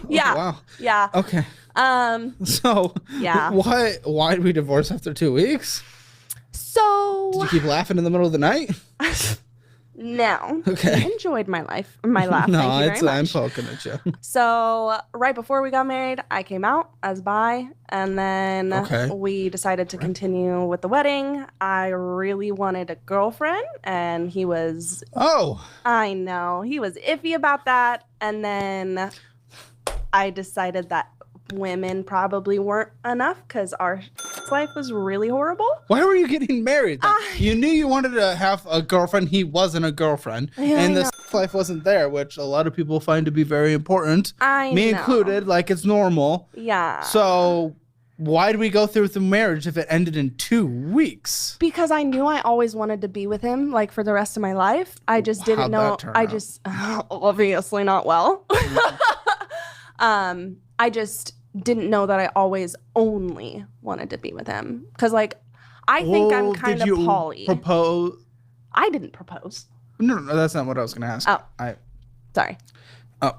Yeah. Wow. Yeah. Okay. So Yeah. why did we divorce after 2 weeks? So Did you keep laughing in the middle of the night? no. Okay. He enjoyed my laugh. No, Thank you very I'm much. poking at you. So right before we got married, I came out as bi, and then Okay. we decided to continue with the wedding. I really wanted a girlfriend, and he was, Oh, I know, he was iffy about that. And then I decided that women probably weren't enough because our life was really horrible. why were you getting married then? You knew you wanted to have a girlfriend. He wasn't a girlfriend. Yeah, and I the life wasn't there, which a lot of people find to be very important. I Me know. included, like it's normal. Yeah. So why did we go through with the marriage if it ended in 2 weeks? Because I knew I always wanted to be with him, like for the rest of my life. I just didn't How'd know. that turn I out? just obviously not well. I just didn't know that I always only wanted to be with him. Because like, I think I'm Well, kind did of you poly. propose? I didn't propose. No, that's not what I was going to ask. Oh. Sorry.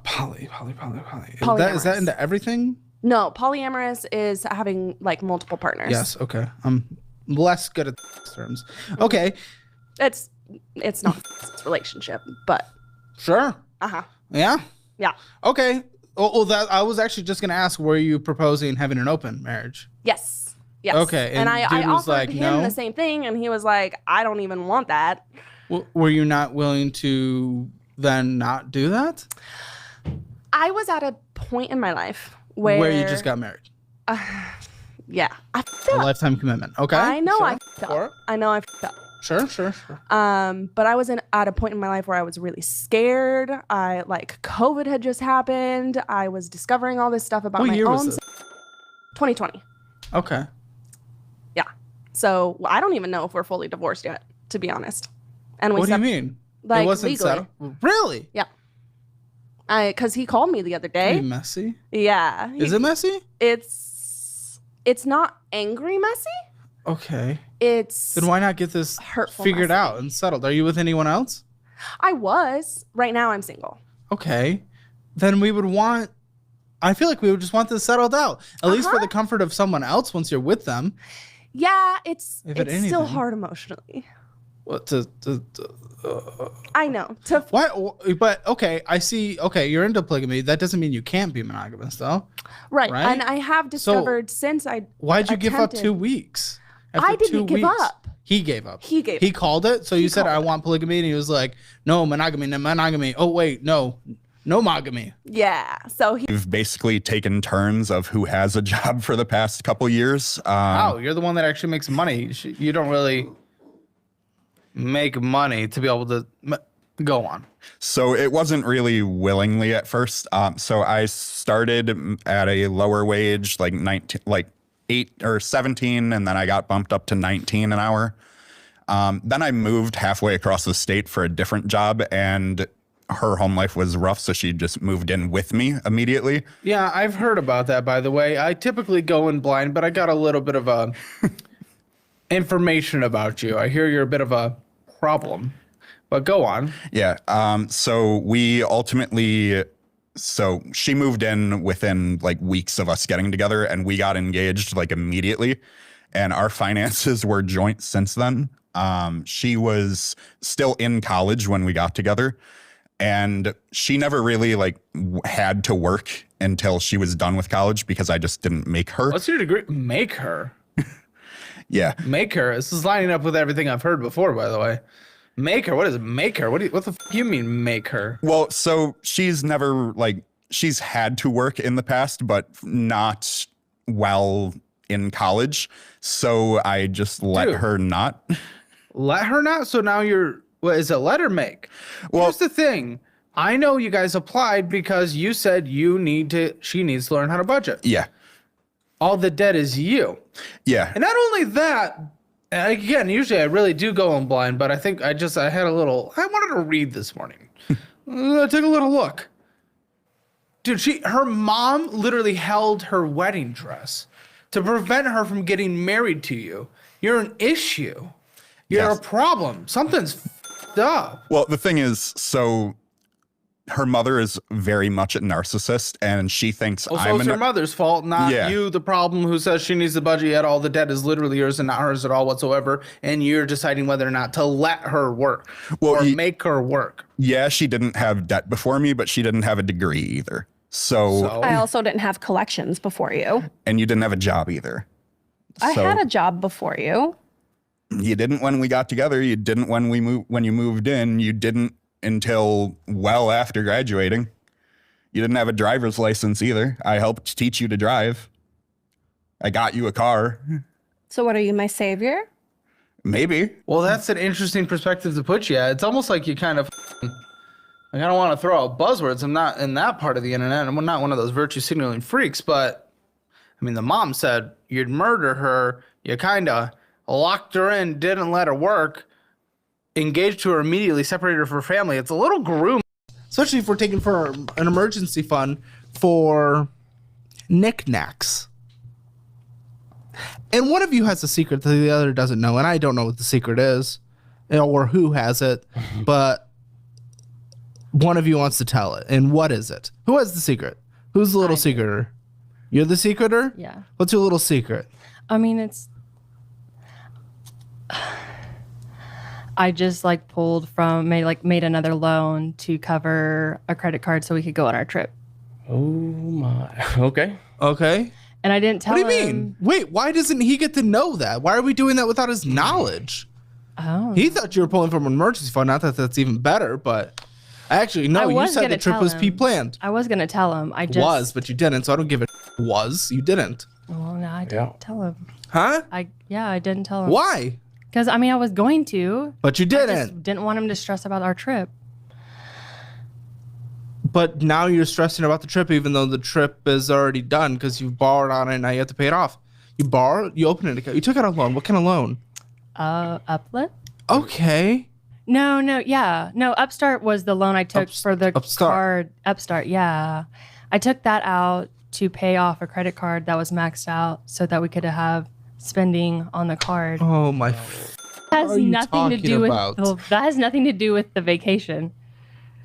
Poly. Is that Polyamorous. into everything? No, polyamorous is having like multiple partners. Yes. Okay. I'm less good at terms. Okay. It's not it's a relationship, but Sure. Yeah. yeah. Okay. Well, that I was actually just gonna ask, were you proposing having an open marriage? Yes. Yes. Okay, and I dude was offered like, him no? the same thing, and he was like, I don't even want that. Were you not willing to then not do that? I was at a point in my life where you just got married? yeah. I A felt lifetime commitment. Okay. I know Sure. I felt. I know I felt. Sure. But I was at a point in my life where I was really scared. I like COVID had just happened. I was discovering all this stuff about What my year was own this? 2020. Okay. Yeah. So I don't even know if we're fully divorced yet, to be honest. And we What do you mean? Like it wasn't legally. settled? Really? Yeah. Because he called me the other Are you day. messy? Yeah. Is it messy? It's not angry messy. Okay. It's Then why not get this hurtful figured messy. out and settled? Are you with anyone else? I was. Right now I'm single. Okay. Then we would want, I feel like we would just want this settled out, at least for the comfort of someone else once you're with them. Yeah, it's If it still anything. hard emotionally. What I know. To What? But okay, I see. Okay, you're into polygamy. That doesn't mean you can't be monogamous, though. right. Right? And I have discovered since I Why'd you give up attempted- 2 weeks? I didn't give up. He gave up. He gave He up. called it. So you said, called I it. want polygamy. And he was like, no, monogamy, no monogamy. Oh, wait, no monogamy. Yeah. So he We've basically taken turns of who has a job for the past couple years. Oh, you're the one that actually makes money. You don't really make money to be able to go on. So it wasn't really willingly at first. So I started at a lower wage, like 19, like 8 or 17, and then I got bumped up to 19 an hour. Then I moved halfway across the state for a different job, and her home life was rough, so she just moved in with me immediately. Yeah, I've heard about that, by the way. I typically go in blind, but I got a little bit of a information about you. I hear you're a bit of a problem, but go on. Yeah. So we ultimately, so she moved in within like weeks of us getting together, and we got engaged like immediately, and our finances were joint since then. She was still in college when we got together, and she never really like had to work until she was done with college because I just didn't make her. What's your degree? Make her. Yeah. Make her. This is lining up with everything I've heard before, by the way. Make her. What is it? Make her? What the f you mean make her? Well, so she's never like, she's had to work in the past, but not while in college. So I just let Dude. her not. Let her not? So now you're, what is it? Let her make. Well- Here's the thing. I know you guys applied because you said she needs to learn how to budget. Yeah. All the debt is you. Yeah. And not only that, and again, usually I really do go in blind, but I think I had a little, I wanted to read this morning. Take a little look. Dude, her mom literally held her wedding dress to prevent her from getting married to you. You're an issue. You're Yes. a problem. Something's f***ed up. Well, the thing is, so her mother is very much a narcissist, and she thinks Also, I'm it's her mother's fault, not Yeah. you, the problem who says she needs the budget, yet all the debt is literally yours and not hers at all whatsoever. And you're deciding whether or not to let her work or make her work. Yeah, she didn't have debt before me, but she didn't have a degree either. So I also didn't have collections before you. and you didn't have a job either. I So had a job before you. you didn't when we got together. You didn't when you moved in. You didn't until well after graduating. You didn't have a driver's license either. I helped teach you to drive. I got you a car. So what are you, my savior? Maybe. Well, that's an interesting perspective to put you at. It's almost like you kind of, like, I don't want to throw out buzzwords. I'm not in that part of the internet. I'm not one of those virtue signaling freaks, but I mean, the mom said you'd murder her. You kind of locked her in, didn't let her work, engaged to her immediately, separated her from her family. It's a little groom. Especially if we're taking for an emergency fund for knickknacks. And one of you has a secret that the other doesn't know, and I don't know what the secret is, or who has it, but one of you wants to tell it. And what is it? Who has the secret? Who's the little secreter? You're the secreter? Yeah. What's your little secret? I mean, it's. I just like pulled from made another loan to cover a credit card so we could go on our trip. Oh my. Okay. Okay. And I didn't tell What do you him. mean? Wait, why doesn't he get to know that? Why are we doing that without his knowledge? Oh. He thought you were pulling from an emergency fund. Not that that's even better, but actually, no, I you was said the gonna trip tell was him. pre-planned. I was gonna tell him. I just Was, but you didn't, so I don't give a was. You didn't. Well, no, I didn't tell him. Huh? I didn't tell him. Why? Because I mean, I was going to. But you I didn't. just didn't want him to stress about our trip. But now you're stressing about the trip, even though the trip is already done because you borrowed on it and now you have to pay it off. You borrowed, you opened an account, you took out a loan. What kind of loan? Uplift? Okay. No, Upstart was the loan I took for the Upstart. card. Upstart, yeah. I took that out to pay off a credit card that was maxed out so that we could have spending on the card. Oh my. That has are you nothing to talking do about? with that has nothing to do with the vacation.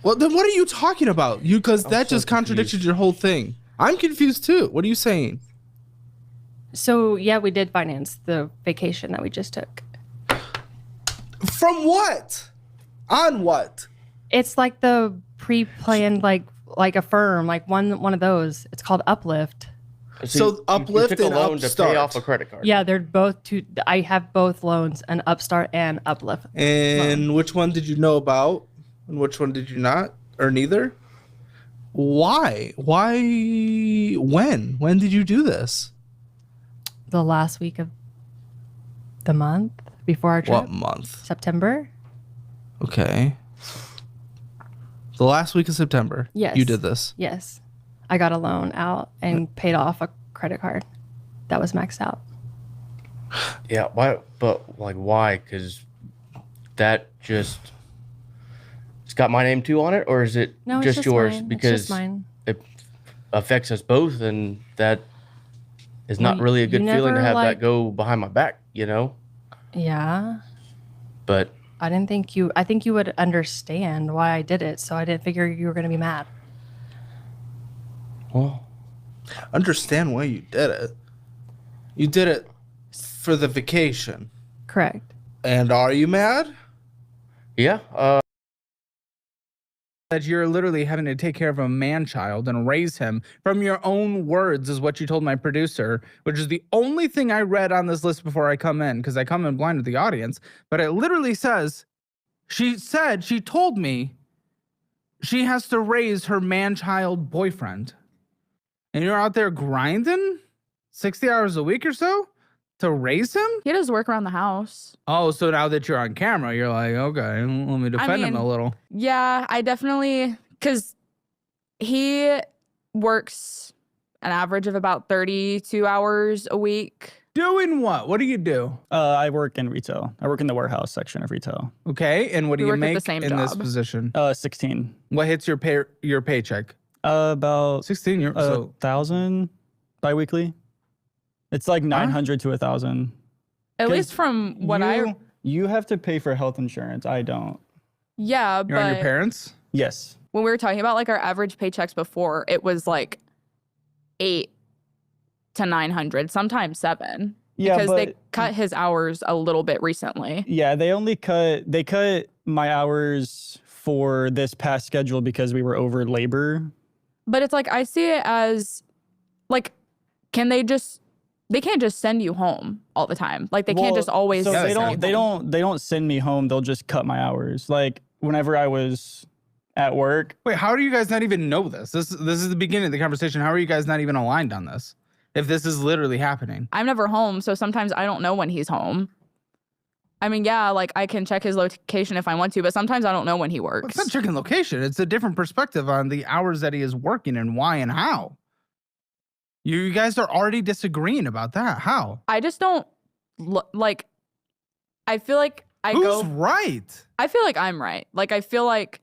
Well, then what are you talking about? Because that just contradicted your whole thing. I'm confused too. What are you saying? So yeah, we did finance the vacation that we just took. From what? On what? It's like the pre-planned like a firm, like one of those. It's called Uplift. So Uplift you took and a loan to Upstart. pay off a credit card. Yeah, they're both two. I have both loans, an Upstart and Uplift. And which one did you know about? And which one did you not? Or neither? Why? Why? When? When did you do this? The last week of the month before our trip. What month? September. Okay. The last week of September. Yes. You did this. Yes, I got a loan out and paid off a credit card that was maxed out. Yeah. Why? But like, why? Because that just. It's got my name too on it, or is it No, it's just just yours? mine. It's Because just mine. it affects us both, and that is not Well, really a you good feeling to never, have like- that go behind my back, you know. Yeah, But I didn't think you. I think you would understand why I did it, so I didn't figure you were going to be mad. well, Understand why you did it. You did it for the vacation. Correct. And are you mad? yeah. That you're literally having to take care of a man-child and raise him from your own words is what you told my producer, which is the only thing I read on this list before I come in, because I come in blind with the audience. But it literally says, she told me she has to raise her man-child boyfriend. And you're out there grinding 60 hours a week or so to raise him? He does work around the house. Oh, so now that you're on camera, you're like, okay, let me defend him mean, a little. Yeah, I definitely, because he works an average of about 32 hours a week. Doing what? What do you do? I work in retail. I work in the warehouse section of retail. Okay, and what do We you work at the make same in this job. position? 16. What hits your paycheck? About 16. You're so 1,000 biweekly. It's like 900 to 1,000. At 'Cause least from what You have to pay for health insurance. I don't. yeah, you're on your but parents. Yes. when we were talking about like our average paychecks before, it was like 8 to 900, sometimes 7. Yeah, because they but- cut his hours a little bit recently. Yeah, they cut my hours for this past schedule because we were over labor. But it's like I see it as like, they can't just send you home all the time. Like they can't Well, just always. So Yeah, they don't send me home. They'll just cut my hours. Like whenever I was at work. Wait, how do you guys not even know this? This is the beginning of the conversation. How are you guys not even aligned on this? If this is literally happening. I'm never home, so sometimes I don't know when he's home. I mean, yeah, like I can check his location if I want to, but sometimes I don't know when he Well, works. it's not checking location. It's a different perspective on the hours that he is working and why and how. You guys are already disagreeing about that. How? I just don't like. I feel like Who's right? I feel like I'm right. Like I feel like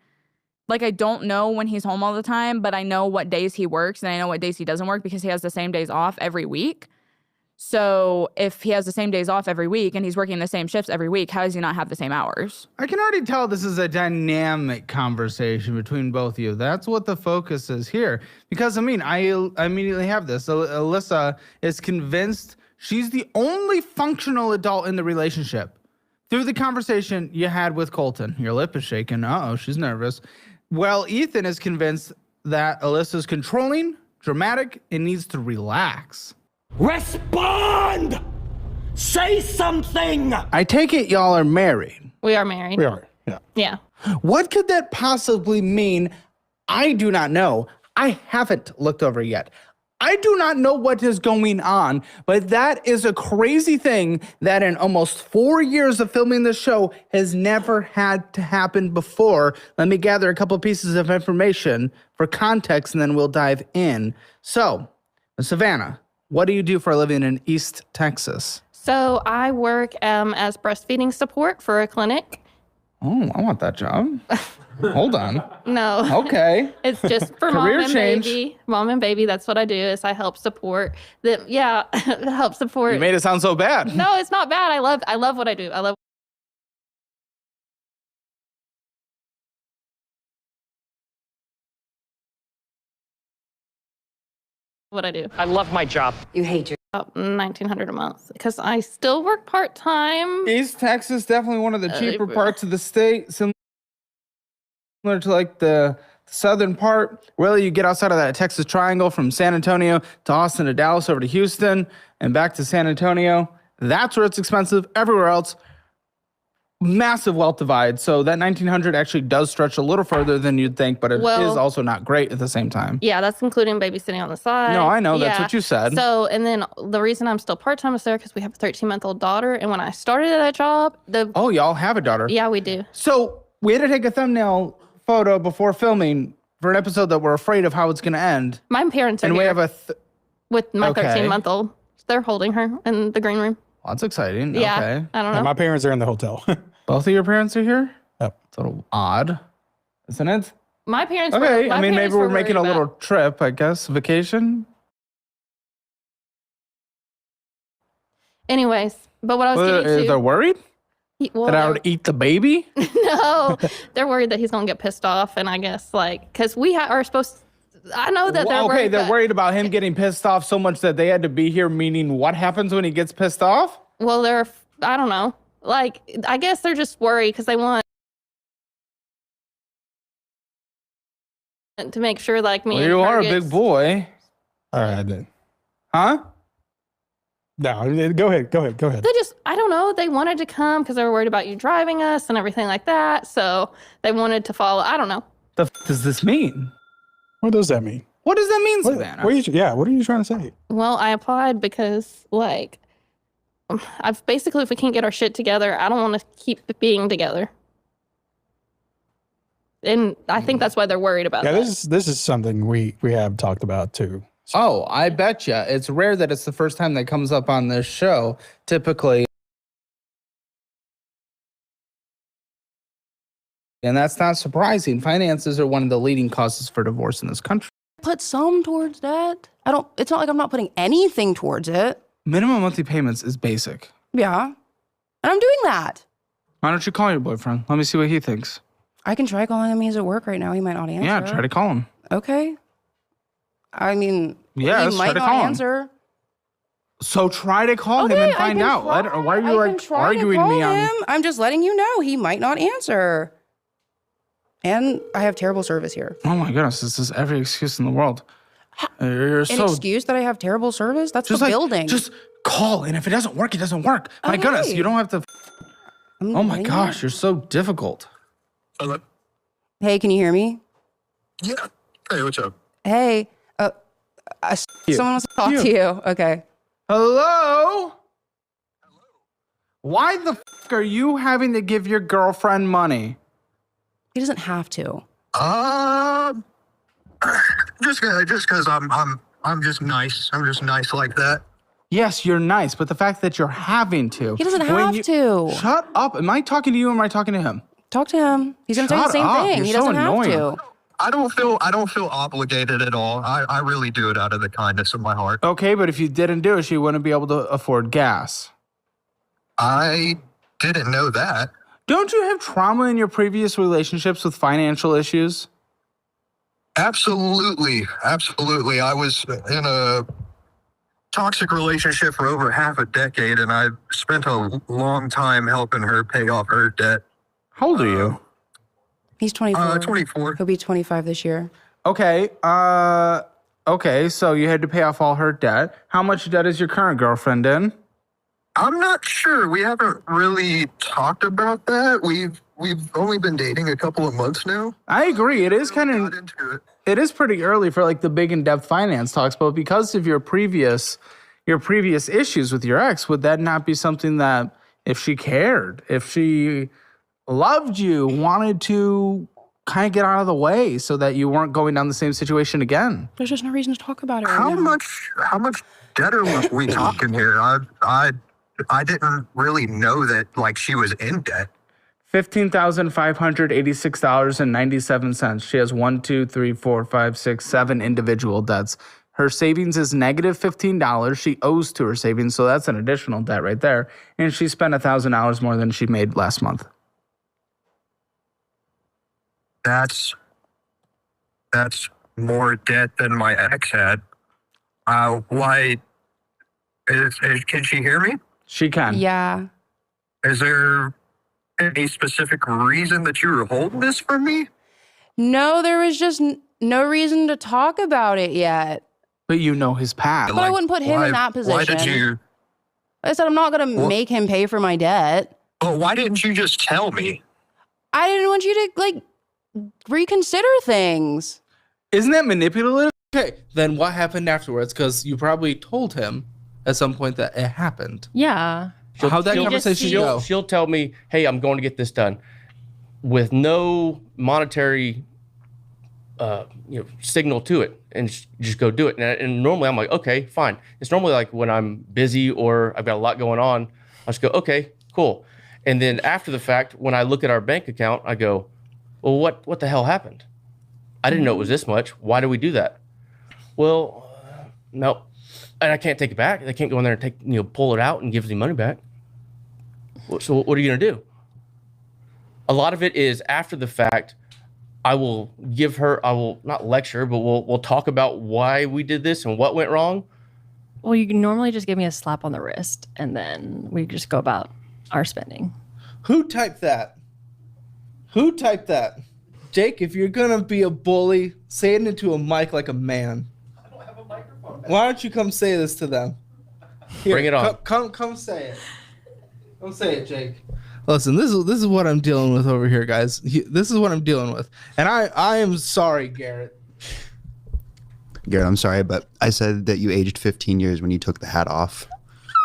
I don't know when he's home all the time, but I know what days he works and I know what days he doesn't work because he has the same days off every week. So if he has the same days off every week and he's working the same shifts every week, how does he not have the same hours? I can already tell this is a dynamic conversation between both of you. That's what the focus is here. Because, I mean, I immediately have this. Alyssa is convinced she's the only functional adult in the relationship. Through the conversation you had with Colton, your lip is shaking. Uh-oh, she's nervous. Well, Ethan is convinced that Alyssa's controlling, dramatic, and needs to relax. Respond! Say something! I take it y'all are married. We are married. We are, yeah. Yeah. What could that possibly mean? I do not know. I haven't looked over yet. I do not know what is going on, but that is a crazy thing that in almost 4 years of filming this show has never had to happen before. Let me gather a couple pieces of information for context and then we'll dive in. So, Savannah, what do you do for a living in East Texas? So I work as breastfeeding support for a clinic. Oh, I want that job. Hold on. No. Okay. It's just for Career mom and change. baby. Mom and baby, that's what I do is I help support them. Yeah, help support. You made it sound so bad. No, it's not bad. I love what I do. I love what I do. I love my job. You hate your About $1,900 a month because I still work part-time. East Texas, definitely one of the cheaper yeah. parts of the state, similar to like the southern part. Really, you get outside of that Texas triangle from San Antonio to Austin to Dallas over to Houston and back to San Antonio. That's where it's expensive. Everywhere else, massive wealth divide. So that 1,900 actually does stretch a little further than you'd think, but it Well- is also not great at the same time. Yeah, that's including babysitting on the side. No, I know. That's Yeah. what you said. So, and then the reason I'm still part-time is there because we have a 13-month-old daughter. And when I started at that job, Oh, y'all have a daughter. yeah, we do. So we had to take a thumbnail photo before filming for an episode that we're afraid of how it's going to end. My parents are And we here have a... with my Okay. 13-month-old. They're holding her in the green room. Well, that's exciting. Yeah, Okay. I don't know. My parents are in the hotel. Both of your parents are here? Yep. It's a little odd, isn't it? My parents. Okay. Were, I my mean, maybe parents we're were making a worried little about- trip, I guess. Vacation? Anyways, but what I was getting to. They're worried well, that I would eat the baby? no, they're worried that he's gonna get pissed off, and I guess like because we are supposed. I know that they're Okay, worried. they're but- worried about him getting pissed off so much that they had to be here, meaning what happens when he gets pissed off? Well, they're. I don't know. Like I guess they're just worried because they want to make sure like me. Well, and you her are a gets- big boy. All right, then. Huh? No, go ahead. They just, I don't know. They wanted to come because they were worried about you driving us and everything like that. So they wanted to follow. I don't know. The f does this mean? What does that mean? What does that mean, What, Savannah? what are you, what are you trying to say? Well, I applied because, like, I've basically, if we can't get our shit together, I don't want to keep being together. And I think that's why they're worried about Yeah, that. this is something we have talked about too. Oh, I bet you. It's rare that it's the first time that comes up on this show. Typically, and that's not surprising. Finances are one of the leading causes for divorce in this country. Put some towards that. It's not like I'm not putting anything towards it. Minimum monthly payments is basic. Yeah. And I'm doing that. Why don't you call your boyfriend? Let me see what he thinks. I can try calling him. He's at work right now. He might not answer. Yeah, try to call him. Okay. I mean, Yeah, he let's try might to not call him. answer. So try to call him and find out. I don't know. Why are you like arguing me on? I'm just letting you know he might not answer. And I have terrible service here. Oh my goodness, this is every excuse in the world. You're An so excuse that I have terrible service? That's the just like building. just call, and if it doesn't work, it doesn't work. My Okay. goodness, you don't have to. I'm Oh my letting you gosh, know. you're so difficult. Hello? Hey, can you hear me? Yeah. Hey, what's up? Hey, someone wants to talk to you. Okay. Hello? Why the are you having to give your girlfriend money? He doesn't have to. Just because I'm just nice. I'm just nice like that. Yes, you're nice, but the fact that you're having to. He doesn't when have to. Shut up. Am I talking to you or am I talking to him? Talk to him. He's gonna say the Shut same up. thing. You're He so doesn't annoying. have to. I don't feel obligated at all. I really do it out of the kindness of my heart. Okay, but if you didn't do it, she wouldn't be able to afford gas. I didn't know that. Don't you have trauma in your previous relationships with financial issues? Absolutely. I was in a toxic relationship for over half a decade, and I spent a long time helping her pay off her debt. How old are you? He's 24. 24. He'll be 25 this year. Okay, okay, so you had to pay off all her debt. How much debt is your current girlfriend in? I'm not sure. We haven't really talked about that. We've only been dating a couple of months now. I agree. It is kind Got of, into it. it is pretty early for like the big in-depth finance talks, but because of your previous issues with your ex, would that not be something that if she cared, if she loved you, wanted to kind of get out of the way so that you weren't going down the same situation again? There's just no reason to talk about it right How now. much debt are we talking here? I didn't really know that like she was in debt. $15,586.97. She has 1, 2, 3, 4, 5, 6, 7 individual debts. Her savings is negative $15. She owes to her savings, so that's an additional debt right there. And she spent $1,000 more than she made last month. That's more debt than my ex had. Why? Can she hear me? She can. Yeah. Is there any specific reason that you were holding this from me? No, there was just no reason to talk about it yet. But you know his past. But I wouldn't put him in that position. Why did you? I said I'm not going to make him pay for my debt. But why didn't you just tell me? I didn't want you to like reconsider things. Isn't that manipulative? Okay, then what happened afterwards? Because you probably told him at some point that it happened. Yeah. How'd that conversation go? She'll tell me, hey, I'm going to get this done with no monetary signal to it, and just go do it. And normally I'm like, okay, fine. It's normally like when I'm busy or I've got a lot going on, I just go, okay, cool. And then after the fact, when I look at our bank account, I go, well, what the hell happened? I didn't know it was this much. Why do we do that? Well, no. And I can't take it back. They can't go in there and pull it out and give the money back. So what are you going to do? A lot of it is after the fact. I will not lecture, but we'll talk about why we did this and what went wrong. Well, you can normally just give me a slap on the wrist and then we just go about our spending. Who typed that? Who typed that? Jake, if you're gonna be a bully, say it into a mic like a man. I don't have a microphone. Why don't you come say this to them? Here, Bring it on. Come say it. Come say it, Jake. Listen, this is what I'm dealing with over here, guys. This is what I'm dealing with, and I am sorry, Garrett. Garrett, I'm sorry, but I said that you aged 15 years when you took the hat off.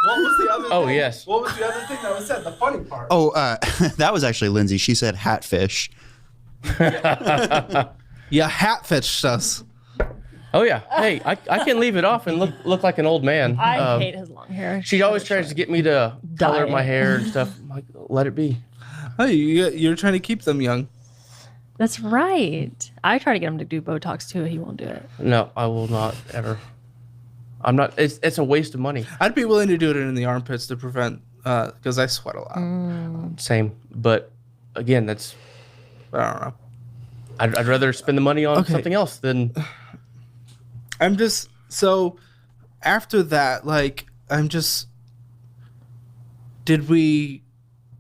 What was the other? Oh thing? yes. What was the other thing that was said? The funny part. Oh, that was actually Lindsay. She said hatfish. Yeah, hatfished us. Oh yeah. Hey, I can leave it off and look like an old man. I hate his long hair. She always tries to get me to color Dye my it. hair and stuff. I'm like, let it be. Hey, you're trying to keep them young. That's right. I try to get him to do Botox too. He won't do it. No, I will not ever. I'm not. It's a waste of money. I'd be willing to do it in the armpits to prevent, because I sweat a lot. Same, but again, that's I don't know. I'd rather spend the money on Okay. something else than. I'm just so after that, like did we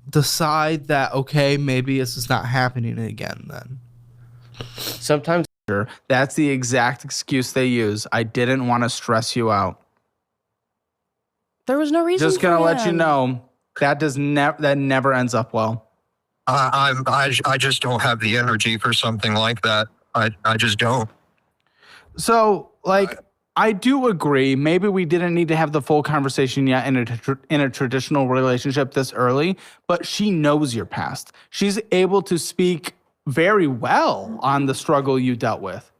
decide that okay, maybe this is not happening again then? Sometimes That's the exact excuse they use. I didn't want to stress you out. There was no reason. Just gonna for let you him. know that never ends up well. I just don't have the energy for something like that. I just don't. So, like, I do agree. Maybe we didn't need to have the full conversation yet in a traditional relationship this early, but she knows your past. She's able to speak very well on the struggle you dealt with.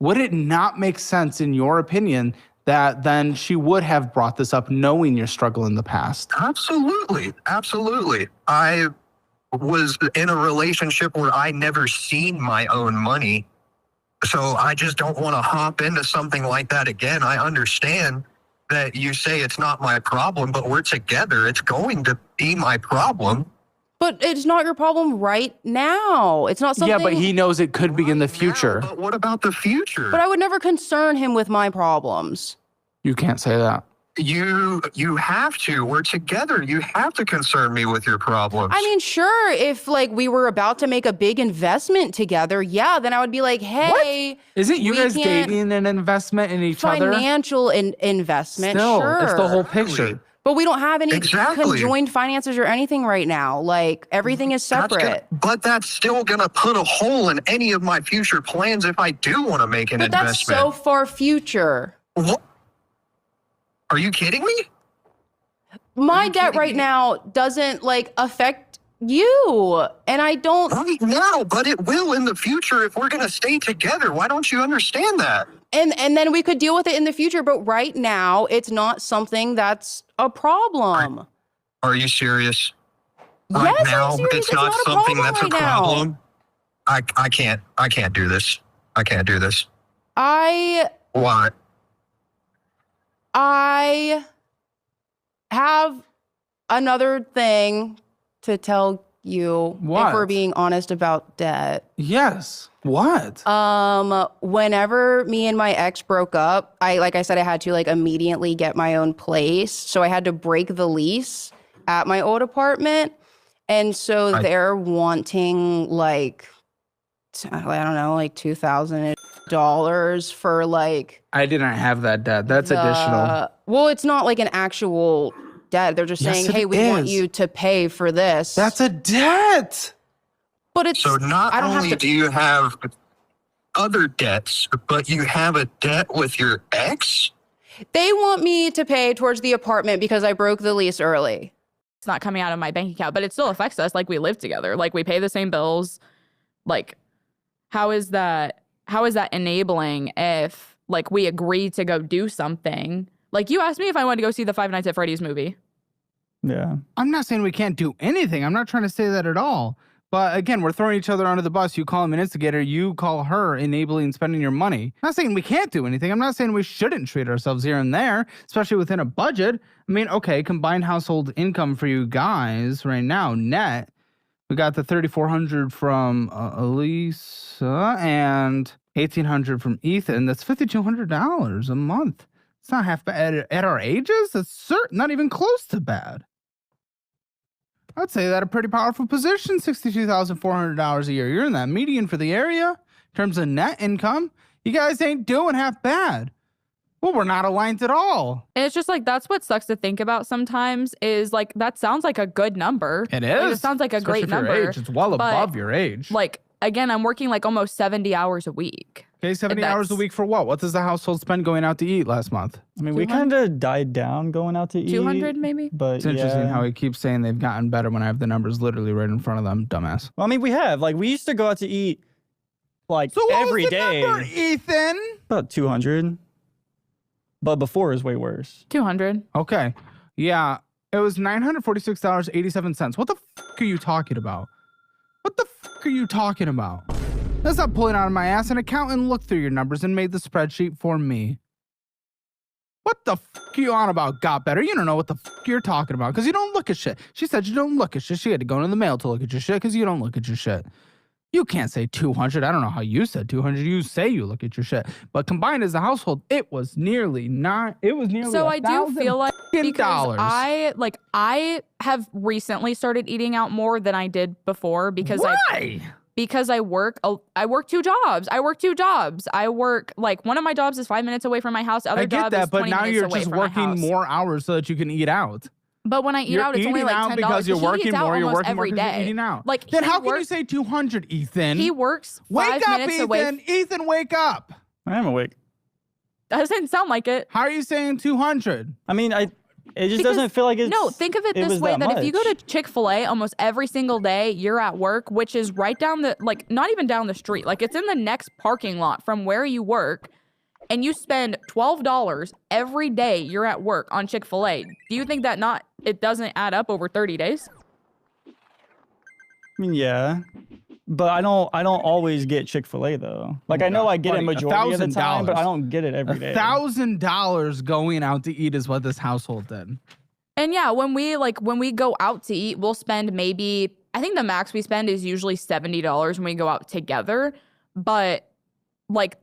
Would it not make sense, in your opinion, that then she would have brought this up knowing your struggle in the past? Absolutely. Absolutely. I was in a relationship where I never seen my own money. So I just don't want to hop into something like that again. I understand that you say it's not my problem, but we're together. It's going to be my problem. But it's not your problem right now. It's not something. Yeah, but he knows it could be in the future. But what about the future? But I would never concern him with my problems. You can't say that. You have to. We're together. You have to concern me with your problems. I mean, sure, if like we were about to make a big investment together, yeah, then I would be like, hey, Isn't you we guys can't- dating an investment in each other? financial investment, Still, sure. it's the whole picture. But we don't have any Exactly. conjoined finances or anything right now. Like everything is That's separate. but that's still gonna put a hole in any of my future plans if I do want to make an But that's investment. so far future. What? Are you kidding me? My debt right now doesn't like affect you, and I don't. Right now, but it will in the future if we're gonna stay together. Why don't you understand that? And then we could deal with it in the future, but right now it's not something that's a problem. Are you serious? Yes, Right I'm now, serious. it's It's not not a something problem that's a right now. problem. I can't do this. I can't do this. Why? I have another thing to tell you What? if we're being honest about debt. Yes. What? Whenever me and my ex broke up, like I said, I had to like immediately get my own place. So I had to break the lease at my old apartment. And so they're wanting like, I don't know, like $2,000 for like. I didn't have that debt. That's additional. Well, it's not like an actual debt. They're just Yes, saying, it hey, we want is. you to pay for this. That's a debt. But it's So not I don't only have to. do you have other debts, but you have a debt with your ex? They want me to pay towards the apartment because I broke the lease early. It's not coming out of my bank account, but it still affects us. Like we live together. Like we pay the same bills. Like, how is that enabling if like we agree to go do something? Like you asked me if I wanted to go see the Five Nights at Freddy's movie. Yeah. I'm not saying we can't do anything. I'm not trying to say that at all. But again, we're throwing each other under the bus. You call him an instigator. You call her enabling spending your money. I'm not saying we can't do anything. I'm not saying we shouldn't treat ourselves here and there, especially within a budget. I mean, okay, combined household income for you guys right now, net. We got the $3,400 from Elisa and $1,800 from Ethan. That's $5,200 a month. It's not half bad at our ages. That's not even close to bad. I'd say that a pretty powerful position, $62,400 a year. You're in that median for the area in terms of net income. You guys ain't doing half bad. Well, we're not aligned at all. And it's just like that's what sucks to think about sometimes is like that sounds like a good number. It Like, is. it sounds like a Especially great for your number. age. It's well but, above your age. Like again, I'm working like almost 70 hours a week. Okay, 70 and hours a that's- week for what? What does the household spend going out to eat last month? I mean, we 200? kind of died down going out to eat. 200 maybe? But It's interesting yeah. how he keeps saying they've gotten better when I have the numbers literally right in front of them, dumbass. Well, I mean, we have. Like, we used to go out to eat like So what every was the day. number, Ethan? About 200. But before it was way worse. 200. Okay. Yeah, it was $946.87. What the fuck are you talking about? What the fuck are you talking about? That's not pulling out of my ass. An accountant looked through your numbers and made the spreadsheet for me. What the fuck are you on about? Got better? You don't know what the fuck you're talking about because you don't look at shit. She said you don't look at shit. She had to go into the mail to look at your shit because you don't look at your shit. You can't say 200. I don't know how you said 200. You say you look at your shit, but combined as a household, it was nearly not. It was nearly. So I do feel like because dollars. I have recently started eating out more than I did before because Why? Because I work 2 jobs. I work like one of my jobs is 5 minutes away from my house. The other I get job that, is but 20 now minutes you're away just from my working house. more hours so that you can eat out. But when I eat You're out, it's only eating like out $10 because you're he working eats out more. You're almost working more every 'cause you're day. eating out. Like Then he how can you works- say 200, Ethan? He works 5 Wake up, minutes Ethan. away. Ethan, wake up. I am awake. That doesn't sound like it. How are you saying 200? I mean, it just Because- doesn't feel like it's. No, think of it this was way: that if you go much. to Chick-fil-A almost every single day, you're at work, which is right down the not even down the street, like it's in the next parking lot from where you work, and you spend $12 every day you're at work on Chick-fil-A. Do you think that it doesn't add up over 30 days? I mean, yeah, but I don't always get Chick-fil-A though. Like I know I get it Buddy, majority of the time, but $1,000. I don't get it every day. $1,000 going out to eat is what this household did. And yeah, when we go out to eat, we'll spend maybe, I think the max we spend is usually $70 when we go out together. But like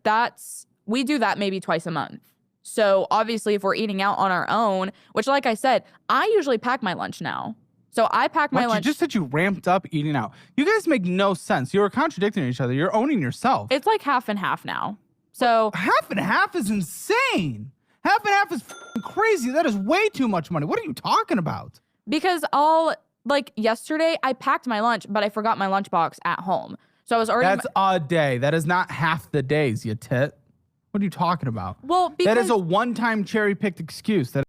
we do that maybe twice a month. So obviously if we're eating out on our own, which like I said, I usually pack my lunch now. So I pack my What, lunch. You just said you ramped up eating out. You guys make no sense. You're contradicting each other. You're owning yourself. It's like half and half now. So half and half is insane. Half and half is f***ing crazy. That is way too much money. What are you talking about? because yesterday I packed my lunch, but I forgot my lunchbox at home. So I was already. That's a day. That is not half the days, you tit. What are you talking about? Well, that is because- a one-time cherry-picked excuse. That